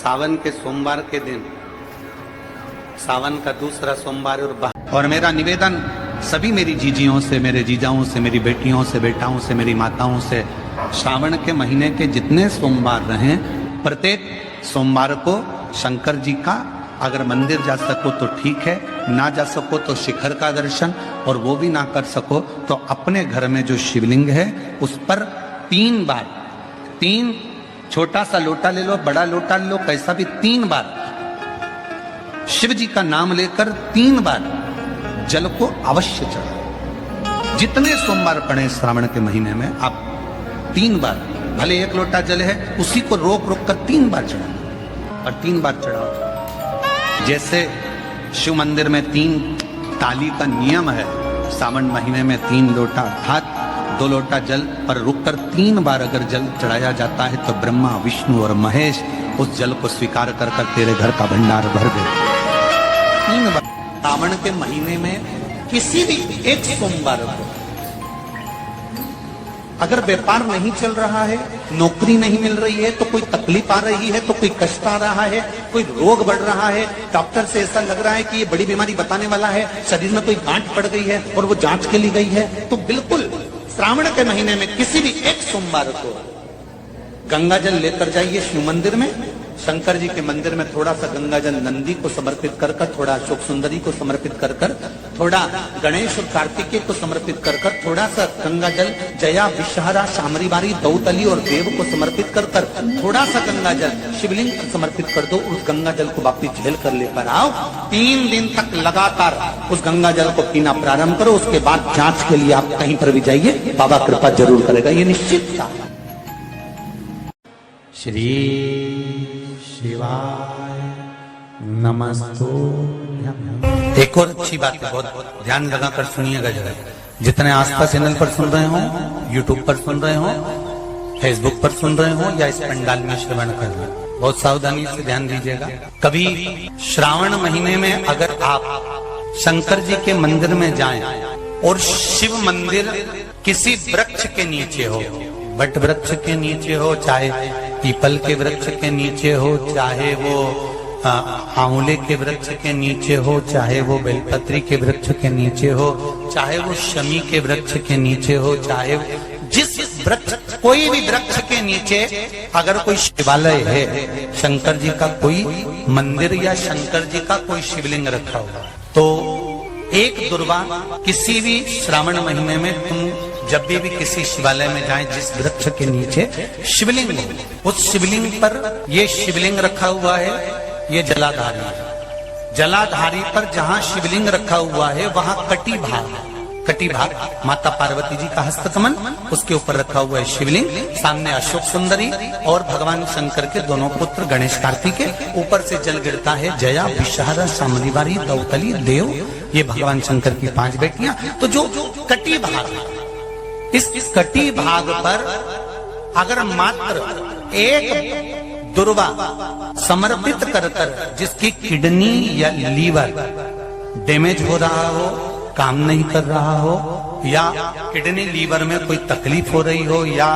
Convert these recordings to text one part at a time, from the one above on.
सावन के सोमवार के दिन, सावन का दूसरा सोमवार और मेरा निवेदन सभी मेरी जीजियों से, मेरे जीजाओं से, मेरी बेटियों से, बेटाओं से, मेरी माताओं से, श्रावण के महीने के जितने सोमवार रहें, प्रत्येक सोमवार को शंकर जी का अगर मंदिर जा सको तो ठीक है, ना जा सको तो शिखर का दर्शन, और वो भी ना कर सको तो अपने घर में जो शिवलिंग है उस पर 3 बार, 3 छोटा सा लोटा ले लो, बड़ा लोटा ले लो, कैसा भी 3 बार शिव जी का नाम लेकर 3 बार जल को अवश्य चढ़ाओ। जितने सोमवार पड़े श्रावण के महीने में आप 3 बार, भले 1 लोटा जल है उसी को रोक रोक कर 3 बार चढ़ाओ, और 3 बार चढ़ाओ। जैसे शिव मंदिर में 3 ताली का नियम है, सावन महीने में 3 लोटा अर्थात 2 लोटा जल पर रुककर 3 बार अगर जल चढ़ाया जाता है तो ब्रह्मा, विष्णु और महेश उस जल को स्वीकार कर कर तेरे घर का भंडार भर देते। 3 बार सावन के महीने में किसी भी एक सोमवार को अगर व्यापार नहीं चल रहा है, नौकरी नहीं मिल रही है, तो कोई तकलीफ आ रही है, तो कोई कष्ट आ रहा है, कोई रोग बढ़ रहा है, डॉक्टर से ऐसा लग रहा है कि ये बड़ी बीमारी बताने वाला है, शरीर में कोई गांठ पड़ गई है और वो जांच के लिए गई है, तो बिल्कुल श्रावण के महीने में किसी भी एक सोमवार को गंगा जल लेकर जाइए शिव मंदिर में, शंकर जी के मंदिर में थोड़ा सा गंगा जल नंदी को समर्पित कर कर, थोड़ा अशोक सुंदरी को समर्पित कर कर, थोड़ा गणेश और कार्तिकेय को समर्पित कर कर, थोड़ा सा गंगा जल जया, विषहरा, शामरीबारी, दौतली और देव को समर्पित कर कर, थोड़ा सा गंगा जल शिवलिंग को समर्पित कर दो। उस गंगा जल को वापिस झेल कर लेकर आओ। 3 दिन तक लगातार उस गंगा जल को पीना प्रारंभ करो। उसके बाद जांच के लिए आप कहीं पर भी जाइए, बाबा कृपा जरूर करेगा, ये निश्चित था। श्री शिवाय नमस्तुभ्यं। एक और अच्छी बात है, बहुत ध्यान लगाकर सुनिएगा जरा। जितने आस्था चैनल पर सुन रहे हो, यूट्यूब पर सुन रहे हो, फेसबुक पर सुन रहे हो, या इस पंडाल में श्रवण कर रहे हो, बहुत सावधानी से ध्यान दीजिएगा। कभी श्रावण महीने में अगर आप शंकर जी के मंदिर में जाएं और शिव मंदिर किसी वृक्ष के नीचे हो, वट वृक्ष के नीचे हो, चाहे पीपल के वृक्ष के नीचे हो, चाहे वो आंवले के वृक्ष के नीचे हो, चाहे वो बेलपत्री के वृक्ष के नीचे हो, चाहे वो शमी के वृक्ष के नीचे हो, चाहे जिस वृक्ष, कोई भी वृक्ष के नीचे अगर कोई शिवालय है, शंकर जी का कोई मंदिर या शंकर जी का कोई शिवलिंग रखा हुआ, तो एक दुर्वा किसी भी श्रावण महीने में तुम जब भी किसी शिवालय में जाएं, जिस वृक्ष के नीचे शिवलिंग हो, उस शिवलिंग पर ये शिवलिंग रखा हुआ है, ये जलाधारी है। जलाधारी पर जहां शिवलिंग रखा हुआ है वहां कटी भाग, कटी भाग माता पार्वती जी का हस्तकमल, उसके ऊपर रखा हुआ है शिवलिंग, सामने अशोक सुंदरी और भगवान शंकर के दोनों पुत्र गणेश कार्तिकेय, ऊपर से जल गिरता है जया, विषहरा, शामरीबारी, दौतली, देव, ये भगवान शंकर की 5 बेटियां। तो जो कटी भाग, इस कटी भाग पर अगर मात्र एक दुर्वा समर्पित कर कर, जिसकी किडनी या लीवर डैमेज हो रहा हो, काम नहीं कर रहा हो, या किडनी लीवर में कोई तकलीफ हो रही हो, या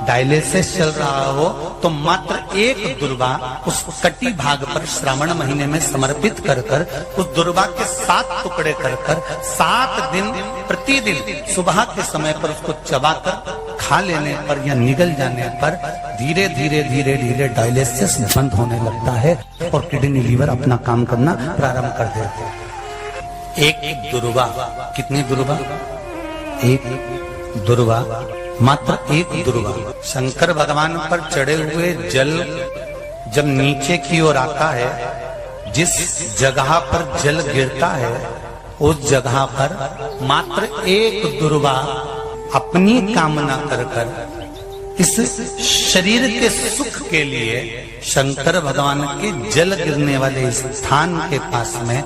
डायलिसिस चल रहा हो, तो मात्र एक दुर्वा उस कटी भाग पर श्रावण महीने में समर्पित कर कर, उस दुर्वा के 7 टुकड़े कर कर 7 दिन प्रतिदिन सुबह के समय पर उसको चबाकर खा लेने पर या निगल जाने पर धीरे धीरे धीरे धीरे डायलिसिस बंद होने लगता है और किडनी लीवर अपना काम करना प्रारंभ कर देते हैं। एक दुर्वा, कितनी दुर्वा? एक दुर्वा, मात्र एक दुर्वा। शंकर भगवान पर चढ़े हुए जल जब नीचे की ओर आता है, जिस जगह पर जल गिरता है उस जगह पर मात्र एक दुर्वा अपनी कामना कर कर इस शरीर के सुख के लिए शंकर भगवान के जल गिरने वाले स्थान के पास में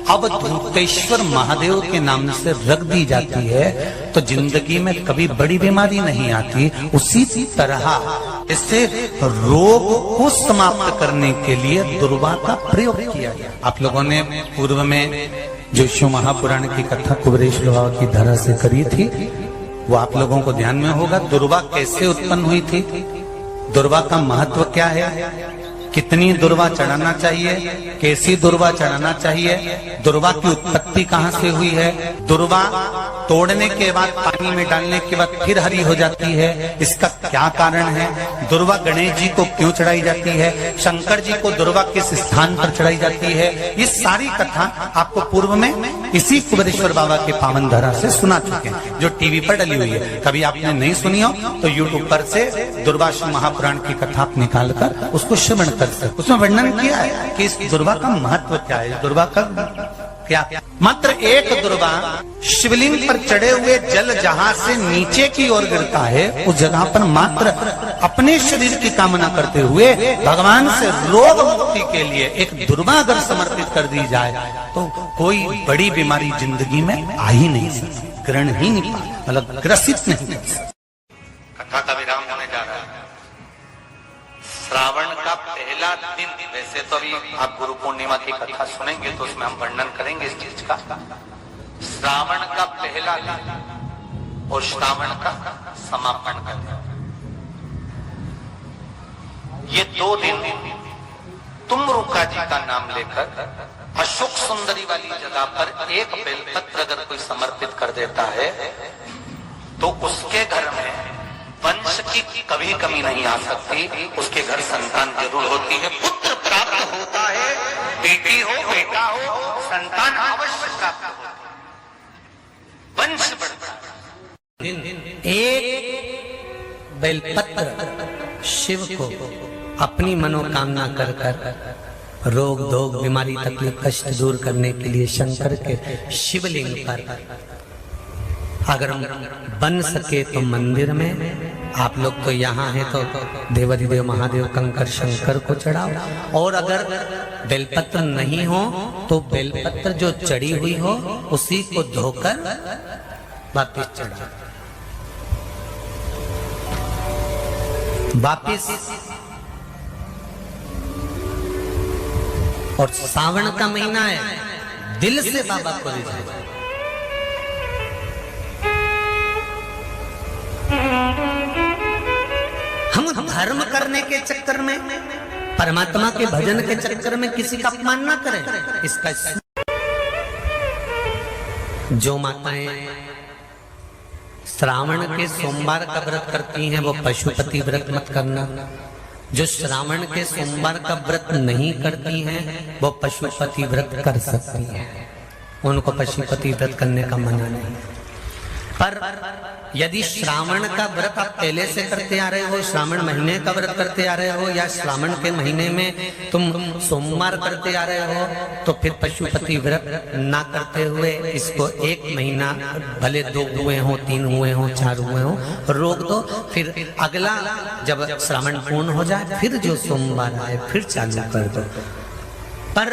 अवधूतेश्वर महादेव के नाम से रख दी जाती है, तो जिंदगी में कभी बड़ी बीमारी नहीं आती। उसी तरह इससे रोग को समाप्त करने के लिए दुर्वा का प्रयोग किया गया। आप लोगों ने पूर्व में जो शिव महापुराण की कथा कुबेरेश्वर बाबा की धरा से करी थी, वो आप लोगों को ध्यान में होगा। दुर्वा कैसे उत्पन्न हुई थी, दुर्वा का महत्व क्या है, कितनी दुर्वा चढ़ाना चाहिए, कैसी दुर्वा चढ़ाना चाहिए, दुर्वा की उत्पत्ति कहां से हुई है, दुर्वा तोड़ने के बाद पानी में डालने के बाद फिर हरी हो जाती है, इसका क्या कारण है, दुर्वा गणेश जी को क्यों चढ़ाई जाती है, शंकर जी को दुर्वा किस स्थान पर चढ़ाई जाती है, ये सारी कथा आपको पूर्व में इसी कुबेरेश्वर बाबा के पावन धरा से सुना चुके हैं, जो टीवी पर डली हुई है। कभी आपने नहीं सुनी हो तो यूट्यूब पर से दुर्वासा महापुराण की कथा आप निकाल कर उसको श्रवण कर सकते। उसमें वर्णन किया है कि इस दुर्वा का महत्व क्या है, दुर्वा का क्या। मात्र एक दुर्वा शिवलिंग पर चढ़े हुए जल जहां से नीचे की ओर गिरता है, उस जगह पर मात्र अपने शरीर की कामना करते हुए भगवान से रोग मुक्ति के लिए एक दुर्वा अगर समर्पित कर दी जाए तो कोई बड़ी बीमारी जिंदगी में आ ही नहीं सकती, ग्रहण ही नहीं पा, मतलब ग्रसित नहीं कर सकती। कथा का विराम होने जा रहा है। श्रावण का पहला दिन, वैसे तो अभी आप गुरु पूर्णिमा की कथा सुनेंगे तो उसमें हम वर्णन करेंगे इस चीज का। श्रावण का पहला दिन और श्रावण का समापन का दिन, ये 2 दिन तुम रुका जी का नाम लेकर अशोक सुंदरी वाली जगह पर एक बेलपत्र अगर कोई समर्पित कर देता है तो उसके घर में वंश की कभी कमी नहीं आ सकती, उसके घर संतान जरूर होती है, पुत्र प्राप्त होता है, बेटी हो बेटा हो संतान अवश्य प्राप्त होता है, वंश बढ़ता है। एक बेलपत्र शिव को अपनी मनोकामना कर कर रोग धोग बीमारी तकलीफ कष्ट दूर करने के लिए शंकर के शिवलिंग पर अगर बन सके तो मंदिर में, आप लोग तो यहाँ हैं तो देवाधिदेव महादेव कंकर शंकर को चढ़ाओ, और अगर बेलपत्र नहीं हो तो बेलपत्र जो चढ़ी हुई हो उसी को धोकर वापिस चढ़ाओ। वापिस और सावन का महीना है, दिल से बाबा को रिझाओ। हम धर्म करने के चक्कर में, परमात्मा के भजन के चक्कर में किसी का अपमान ना करें। इसका जो माताएं श्रावण के सोमवार का व्रत करती हैं वो पशुपति व्रत मत करना, जो श्रावण के सोमवार का व्रत नहीं करती हैं वो पशुपति व्रत कर सकती हैं, उनको पशुपति व्रत करने का मना नहीं। पर यदि श्रावण का व्रत आप पहले से करते आ रहे हो, श्रावण महीने का व्रत करते आ रहे हो, या श्रावण के महीने में तुम सोमवार करते आ रहे हो, तो फिर पशुपति व्रत ना करते हुए इसको 1 महीना, भले 2 हुए हो 3 हुए हो 4 हुए हो, रोक दो। फिर अगला जब श्रावण पूर्ण हो जाए फिर जो सोमवार आए फिर चालू कर दो। पर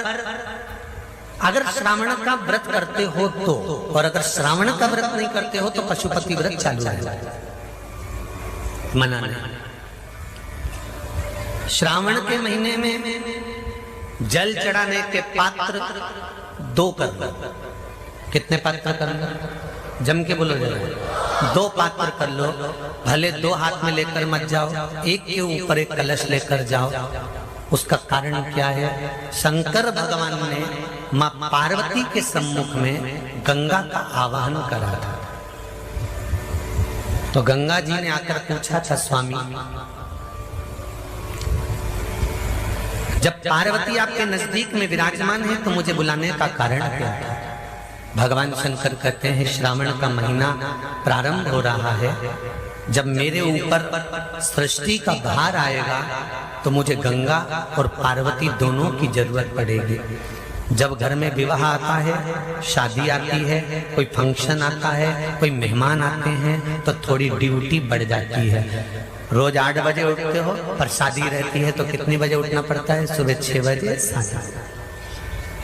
अगर श्रावण का व्रत करते हो तो, और अगर श्रावण का व्रत नहीं करते हो तो पशुपति व्रत चालू है, मना नहीं। श्रावण के महीने में जल चढ़ाने के पात्र 2 कर लो। कितने पात्र कर लो? जम के बोलो जरा। 2 पात्र कर लो, भले 2 हाथ में लेकर मत जाओ, एक के ऊपर एक कलश लेकर जाओ। उसका कारण क्या है? शंकर भगवान ने मां पार्वती के सम्मुख में गंगा का आवाहन करा था, तो गंगा जी ने आकर पूछा था, स्वामी जब पार्वती आपके नजदीक में विराजमान है तो मुझे बुलाने का कारण क्या है? भगवान शंकर कहते हैं, श्रावण का महीना प्रारंभ हो रहा है, जब मेरे ऊपर सृष्टि का भार आएगा तो मुझे गंगा और पार्वती दोनों की जरूरत पड़ेगी। जब घर में विवाह आता है, शादी आती है, कोई फंक्शन आता है, कोई मेहमान आते हैं तो थोड़ी ड्यूटी बढ़ जाती है। रोज 8 बजे उठते हो, पर शादी रहती है तो कितने बजे उठना पड़ता है? सुबह 6 बजे 7।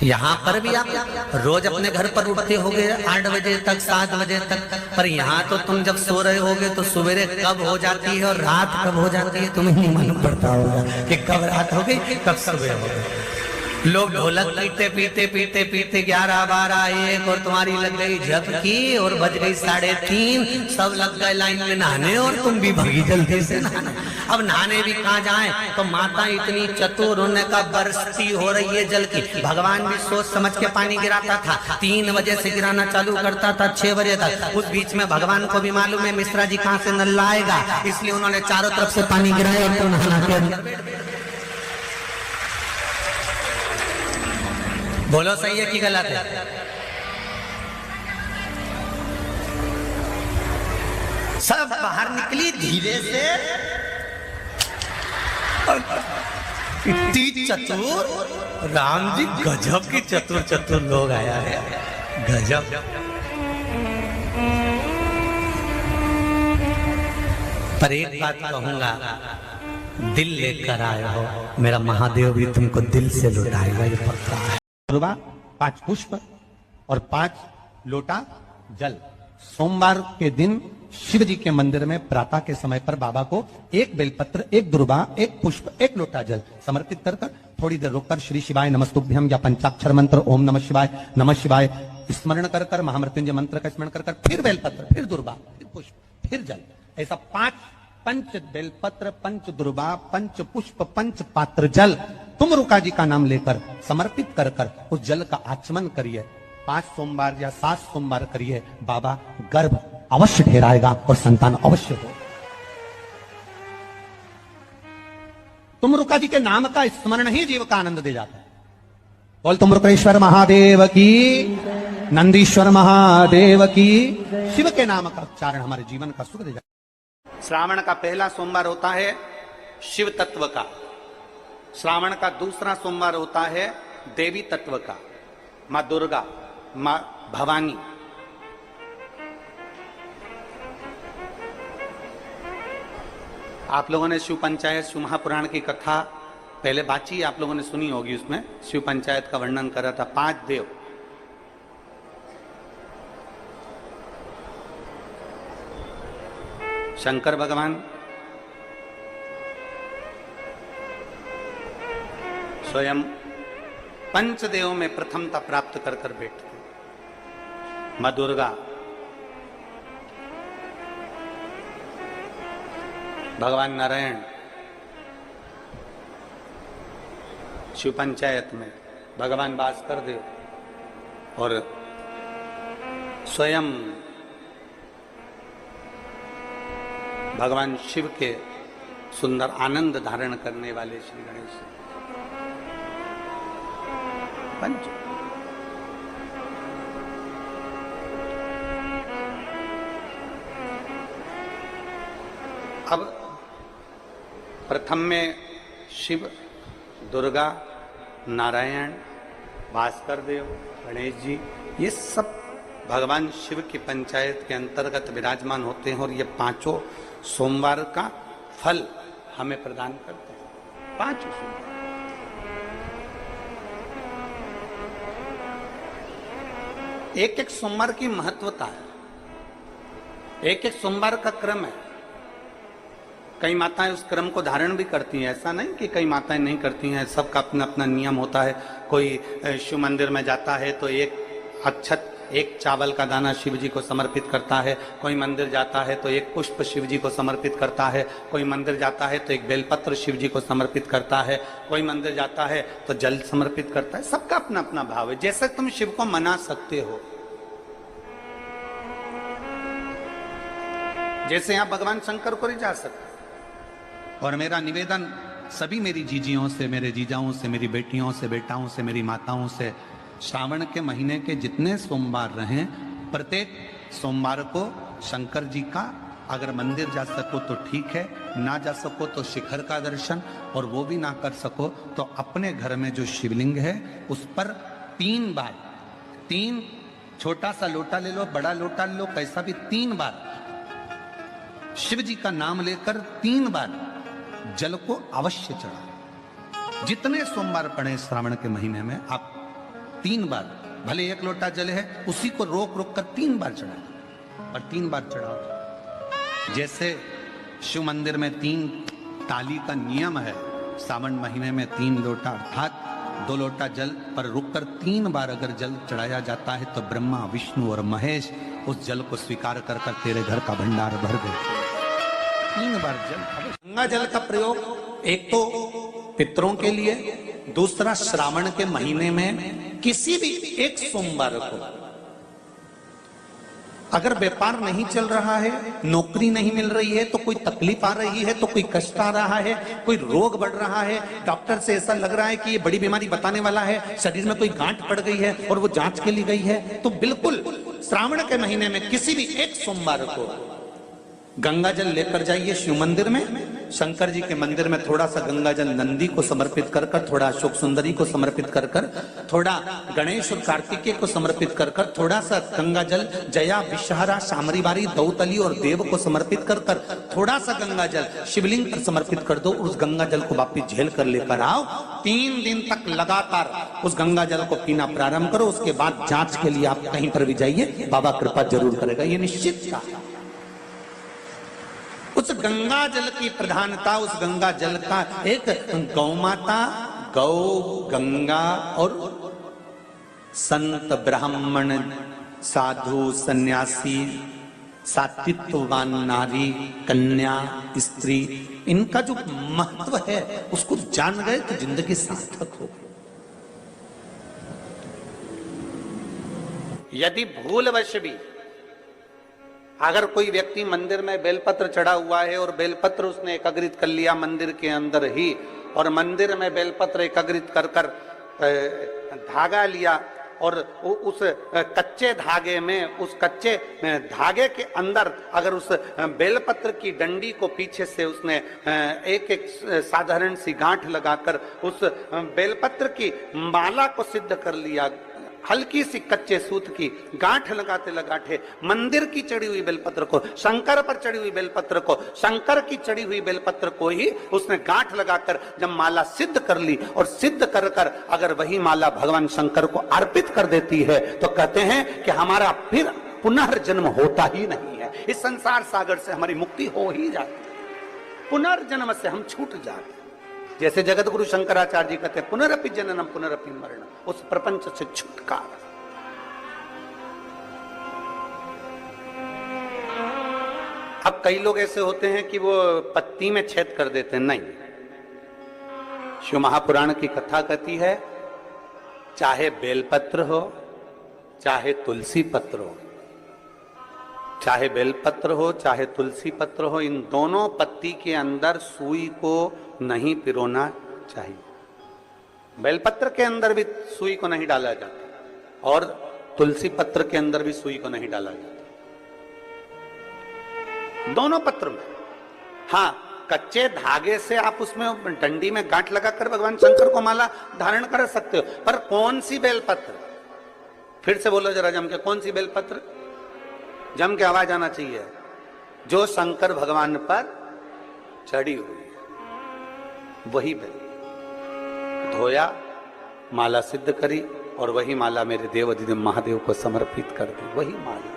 यहाँ पर भी आप रोज अपने घर पर उठते होगे 8 बजे तक 7 बजे तक, पर यहाँ तो तुम जब सो रहे होगे तो सवेरे कब हो जाती है और रात कब हो जाती है तुम्हें नहीं मालूम पड़ता होगा कि कब रात हो गई कब सुबह हो गई। लोग ढोलक पीते पीते पीते पीते 11, 12, 1 और तुम्हारी लग गई झपकी और बज गई 3:30, सब लग गए लाइन में नहाने और तुम भी भगी जल्दी से नहाने। अब नहाने भी कहाँ जाएं, तो माता इतनी चतुर, उन्होंने कहा बरसती हो रही है जल की। भगवान भी सोच समझ के पानी गिराता था, 3 बजे से गिराना चालू करता था 6 बजे तक। उस बीच में भगवान को भी मालूम है मिश्रा जी कहाँ से नल लाएगा, इसलिए उन्होंने चारों तरफ से पानी गिराया और तो नहाना के अंदर। बोलो सही है कि गलत है? सब बाहर निकली धीरे से, इतनी चतुर राम जी, गजब की चतुर चतुर लोग आया है, गजब। पर एक बात कहूंगा, दिल लेकर आए हो, मेरा महादेव भी तुमको दिल से लुटाएगा, ये पक्का है। 5 पुष्प और 5 लोटा जल। सोमवार के दिन शिव जी के मंदिर में प्रातः के समय पर बाबा को 1 बेलपत्र, 1 दुर्बा, 1 पुष्प, 1 लोटा जल समर्पित कर थोड़ी देर रोककर श्री शिवाय नमस्तुभ्यम या पंचाक्षर मंत्र ओम नमः शिवाय स्मरण कर महामृत्युंजय मंत्र का स्मरण कर फिर बेलपत्र, फिर दुर्बा, फिर पुष्प, फिर जल, ऐसा 5 पंच बेलपत्र, पंच दुर्बा, पंच पुष्प, पंच पात्र जल तुम रुका जी का नाम लेकर समर्पित कर उस जल का आचमन करिए। 5 सोमवार या 7 सोमवार करिए, बाबा गर्भ अवश्य ठहराएगा और संतान अवश्य हो। तुम रुका जी के नाम का स्मरण ही जीव का आनंद दे जाता है। बोल तुम रुकेश्वर महादेव की, नंदीश्वर महादेव की। शिव के नाम का उच्चारण हमारे जीवन का सुख दे जाता है। श्रावण का पहला सोमवार होता है शिव तत्व का, श्रावण का दूसरा सोमवार होता है देवी तत्व का, मां दुर्गा, मां भवानी। आप लोगों ने शिव पंचायत, शिव महापुराण की कथा पहले बाची आप लोगों ने सुनी होगी, उसमें शिव पंचायत का वर्णन करा था। 5 देव, शंकर भगवान, स्वयं पंचदेव में प्रथमता प्राप्त कर बैठते। मां दुर्गा, भगवान नारायण शिव पंचायत में, भगवान भास्कर देव और स्वयं भगवान शिव के सुंदर आनंद धारण करने वाले श्री गणेश पंच। अब प्रथम में शिव, दुर्गा, नारायण, भास्कर देव, गणेश जी, ये सब भगवान शिव की पंचायत के अंतर्गत विराजमान होते हैं और ये 5 सोमवार का फल हमें प्रदान करते हैं। 5 सोमवार एक सोमवार की महत्वता है, एक सोमवार का क्रम है। कई माताएं उस क्रम को धारण भी करती हैं, ऐसा नहीं कि कई माताएं नहीं करती हैं, सबका अपना अपना नियम होता है। कोई शिव मंदिर में जाता है तो 1 अक्षत, 1 चावल का दाना शिव जी को समर्पित करता है, कोई मंदिर जाता है तो 1 पुष्प शिव जी को समर्पित करता है, कोई मंदिर जाता है तो 1 बेलपत्र शिव जी को समर्पित करता है, कोई मंदिर जाता है तो जल समर्पित करता है। सबका अपना अपना भाव है, जैसे तुम शिव को मना सकते हो। जैसे आप भगवान शंकर को नहीं जा सकते। और मेरा निवेदन सभी मेरी जीजियों से, मेरे जीजाओं से, मेरी बेटियों से, बेटाओं से, मेरी माताओं से, श्रावण के महीने के जितने सोमवार रहें, प्रत्येक सोमवार को शंकर जी का अगर मंदिर जा सको तो ठीक है, ना जा सको तो शिखर का दर्शन, और वो भी ना कर सको तो अपने घर में जो शिवलिंग है उस पर 3 बार, 3 छोटा सा लोटा ले लो, बड़ा लोटा ले लो, कैसा भी 3 बार शिव जी का नाम लेकर 3 बार जल को अवश्य चढ़ाओ। जितने सोमवार पड़े श्रावण के महीने में आप 3 बार, भले 1 लोटा जल है उसी को रोक रोक कर 3 बार चढ़ाओ, और 3 बार चढ़ाओ। जैसे शिव मंदिर में 3 ताली का नियम है, सावन महीने में 3 लोटा अर्थात 2 लोटा जल पर रुककर 3 बार अगर जल चढ़ाया जाता है तो ब्रह्मा, विष्णु और महेश उस जल को स्वीकार कर कर तेरे घर का भंडार भर देते। 3 बार जल। गंगा जल का प्रयोग एक तो पितरों के लिए, दूसरा श्रावण के महीने में किसी भी एक सोमवार को अगर व्यापार नहीं चल रहा है, नौकरी नहीं मिल रही है, तो कोई तकलीफ आ रही है, तो कोई कष्ट आ रहा है, कोई रोग बढ़ रहा है, डॉक्टर से ऐसा लग रहा है कि ये बड़ी बीमारी बताने वाला है, शरीर में कोई गांठ पड़ गई है और वो जांच के लिए गई है, तो बिल्कुल श्रावण के महीने में किसी भी एक सोमवार को गंगा जल लेकर जाइए शिव मंदिर में। शंकर जी के मंदिर में थोड़ा सा गंगा जल नंदी को समर्पित कर कर, थोड़ा अशोक सुंदरी को समर्पित कर कर, थोड़ा गणेश और कार्तिकेय को समर्पित कर कर, थोड़ा सा गंगा जल जया, विषहरा, शामरीबारी, दौतली और देव को समर्पित कर कर, थोड़ा सा गंगा जल शिवलिंग पर समर्पित कर दो। उस गंगा जल को वापिस झेल कर लेकर आओ। 3 दिन तक लगातार उस गंगा जल को पीना प्रारंभ करो। उसके बाद जांच के लिए आप कहीं पर भी जाइए, बाबा कृपा जरूर करेगा, ये निश्चित का। उस गंगा जल की प्रधानता, उस गंगा जल का एक गौ माता, गौ, गंगा और संत, ब्राह्मण, साधु, सन्यासी, सात्वित्ववान नारी, कन्या, स्त्री, इनका जो महत्व है उसको जान गए तो जिंदगी सार्थक हो। यदि भूलवश भी अगर कोई व्यक्ति मंदिर में बेलपत्र चढ़ा हुआ है और बेलपत्र उसने एकत्रित कर लिया मंदिर के अंदर ही, और मंदिर में बेलपत्र एकत्रित कर कर धागा लिया और उस कच्चे धागे में, उस कच्चे धागे के अंदर अगर उस बेलपत्र की डंडी को पीछे से उसने एक एक साधारण सी गांठ लगाकर उस बेलपत्र की माला को सिद्ध कर लिया, हल्की सी कच्चे सूत की गांठ लगाते लगाते मंदिर की चढ़ी हुई बेलपत्र को, शंकर पर चढ़ी हुई बेलपत्र को, शंकर की चढ़ी हुई बेलपत्र को ही उसने गांठ लगाकर जब माला सिद्ध कर ली और सिद्ध कर कर अगर वही माला भगवान शंकर को अर्पित कर देती है तो कहते हैं कि हमारा फिर पुनर्जन्म होता ही नहीं है। इस संसार सागर से हमारी मुक्ति हो ही जाती है, पुनर्जन्म से हम छूट जाते हैं। जैसे जगत गुरु शंकराचार्य जी कहते हैं पुनरपि जननम पुनरपि मरणम, उस प्रपंच से छुटकारा। अब कई लोग ऐसे होते हैं कि वो पत्ती में छेद कर देते हैं, नहीं। शिव महापुराण की कथा कहती है चाहे बेलपत्र हो चाहे तुलसी पत्र हो, चाहे बेलपत्र हो चाहे तुलसी पत्र हो, इन दोनों पत्ती के अंदर सुई को नहीं पिरोना चाहिए। बेलपत्र के अंदर भी सुई को नहीं डाला जाता और तुलसी पत्र के अंदर भी सुई को नहीं डाला जाता, दोनों पत्र में। हाँ, कच्चे धागे से आप उसमें डंडी में गांठ लगाकर भगवान शंकर को माला धारण कर सकते हो, पर कौन सी बेलपत्र? फिर से बोलो जरा जम के, कौन सी बेलपत्र? जम के आवाज आना चाहिए। जो शंकर भगवान पर चढ़ी हुई है वही बेल धोया, माला सिद्ध करी और वही माला मेरे देव अधिदेव महादेव को समर्पित कर दी, वही माला।